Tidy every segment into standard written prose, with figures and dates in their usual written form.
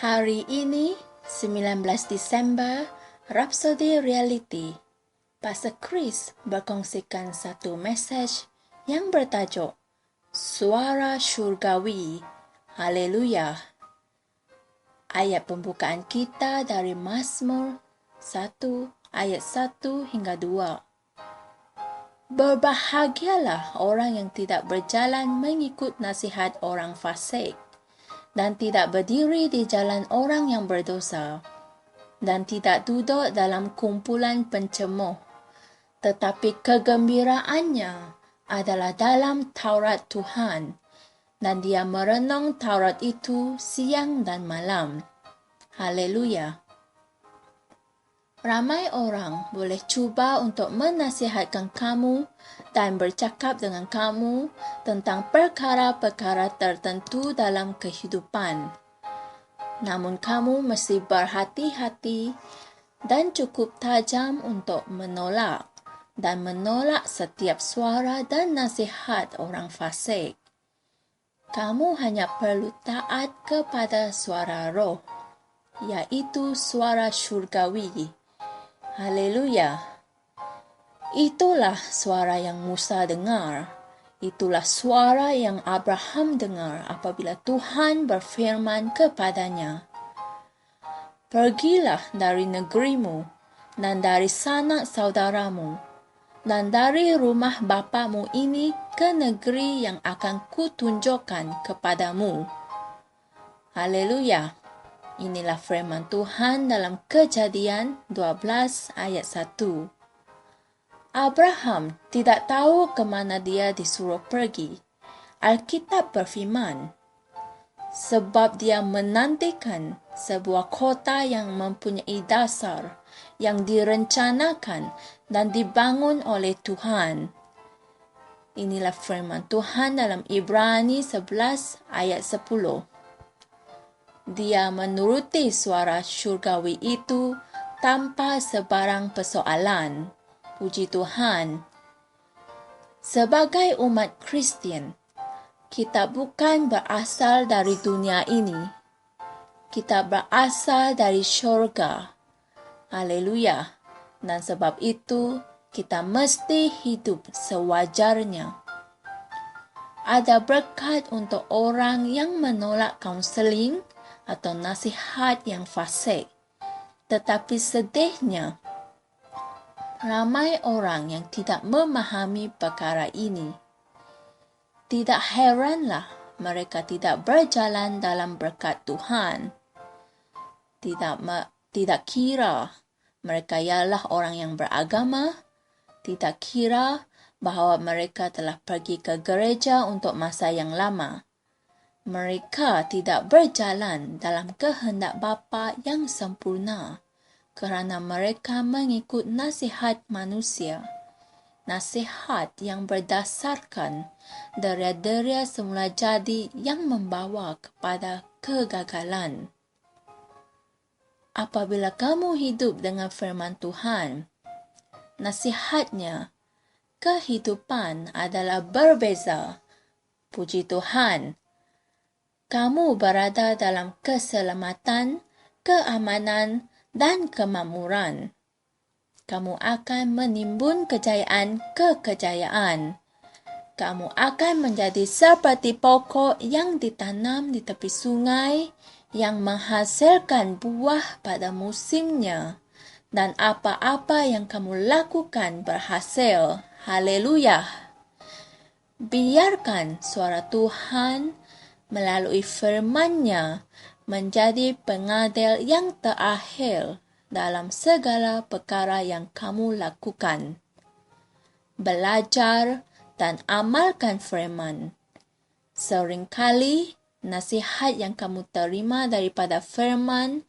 Hari ini, 19 Disember, Rhapsody Reality. Pastor Chris berkongsikan satu mesej yang bertajuk Suara Syurgawi. Haleluya. Ayat pembukaan kita dari Mazmur 1 ayat 1 hingga 2. Berbahagialah orang yang tidak berjalan mengikut nasihat orang fasik, dan tidak berdiri di jalan orang yang berdosa, dan tidak duduk dalam kumpulan pencemuh. Tetapi kegembiraannya adalah dalam Taurat Tuhan, dan dia merenung Taurat itu siang dan malam. Haleluya. Ramai orang boleh cuba untuk menasihatkan kamu dan bercakap dengan kamu tentang perkara-perkara tertentu dalam kehidupan. Namun kamu mesti berhati-hati dan cukup tajam untuk menolak setiap suara dan nasihat orang fasik. Kamu hanya perlu taat kepada suara roh, iaitu suara syurgawi. Haleluya. Itulah suara yang Musa dengar. Itulah suara yang Abraham dengar apabila Tuhan berfirman kepadanya, "Pergilah dari negerimu dan dari sanak saudaramu dan dari rumah bapamu ini ke negeri yang akan kutunjukkan kepadamu." Haleluya. Inilah firman Tuhan dalam Kejadian 12 ayat 1. Abraham tidak tahu ke mana dia disuruh pergi. Alkitab berfirman, sebab dia menantikan sebuah kota yang mempunyai dasar, yang direncanakan dan dibangun oleh Tuhan. Inilah firman Tuhan dalam Ibrani 11 ayat 10. Dia menuruti suara syurgawi itu tanpa sebarang persoalan. Puji Tuhan. Sebagai umat Kristian, kita bukan berasal dari dunia ini. Kita berasal dari syurga. Haleluya. Dan sebab itu, kita mesti hidup sewajarnya. Ada berkat untuk orang yang menolak kaunseling atau nasihat yang fasik. Tetapi sedihnya, ramai orang yang tidak memahami perkara ini. Tidak heranlah mereka tidak berjalan dalam berkat Tuhan. Tidak kira mereka ialah orang yang beragama. Tidak kira bahawa mereka telah pergi ke gereja untuk masa yang lama. Mereka tidak berjalan dalam kehendak Bapa yang sempurna kerana mereka mengikut nasihat manusia, nasihat yang berdasarkan deria-deria semula jadi yang membawa kepada kegagalan. Apabila kamu hidup dengan firman Tuhan, nasihatnya, kehidupan adalah berbeza. Puji Tuhan. Kamu berada dalam keselamatan, keamanan, dan kemakmuran. Kamu akan menimbun kejayaan ke kejayaan. Kamu akan menjadi seperti pokok yang ditanam di tepi sungai, yang menghasilkan buah pada musimnya. Dan apa-apa yang kamu lakukan berhasil. Haleluya. Biarkan suara Tuhan melalui firman-Nya menjadi pengadil yang terakhir dalam segala perkara yang kamu lakukan. Belajar dan amalkan firman. Seringkali nasihat yang kamu terima daripada firman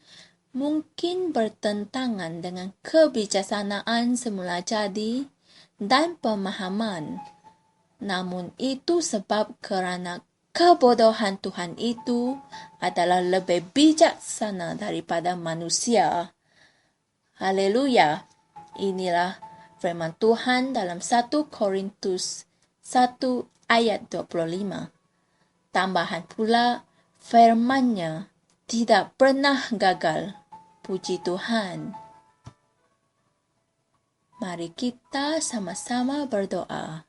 mungkin bertentangan dengan kebijaksanaan semula jadi dan pemahaman. Namun itu sebab kerana kebodohan Tuhan itu adalah lebih bijaksana daripada manusia. Haleluya. Inilah firman Tuhan dalam 1 Korintus 1 ayat 25. Tambahan pula, firman-Nya tidak pernah gagal. Puji Tuhan. Mari kita sama-sama berdoa.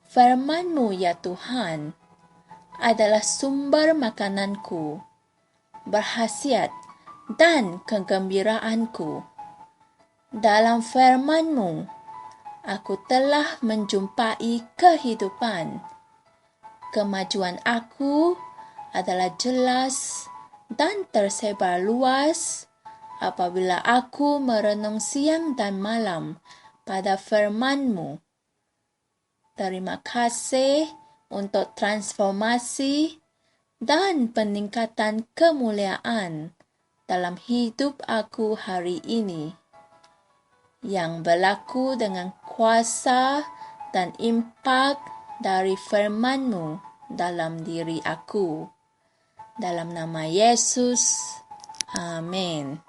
Firman-Mu ya Tuhan adalah sumber makananku, berkhasiat dan kegembiraanku. Dalam firman-Mu, aku telah menjumpai kehidupan. Kemajuan aku adalah jelas dan tersebar luas apabila aku merenung siang dan malam pada firman-Mu. Terima kasih untuk transformasi dan peningkatan kemuliaan dalam hidup aku hari ini, yang berlaku dengan kuasa dan impak dari firman-Mu dalam diri aku. Dalam nama Yesus, amin.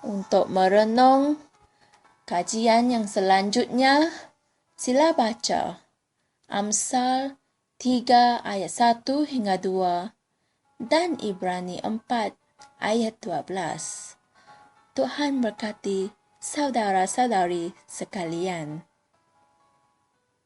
Untuk merenung kajian yang selanjutnya, sila baca Amsal 3 ayat 1 hingga 2 dan Ibrani 4 ayat 12. Tuhan berkati saudara-saudari sekalian.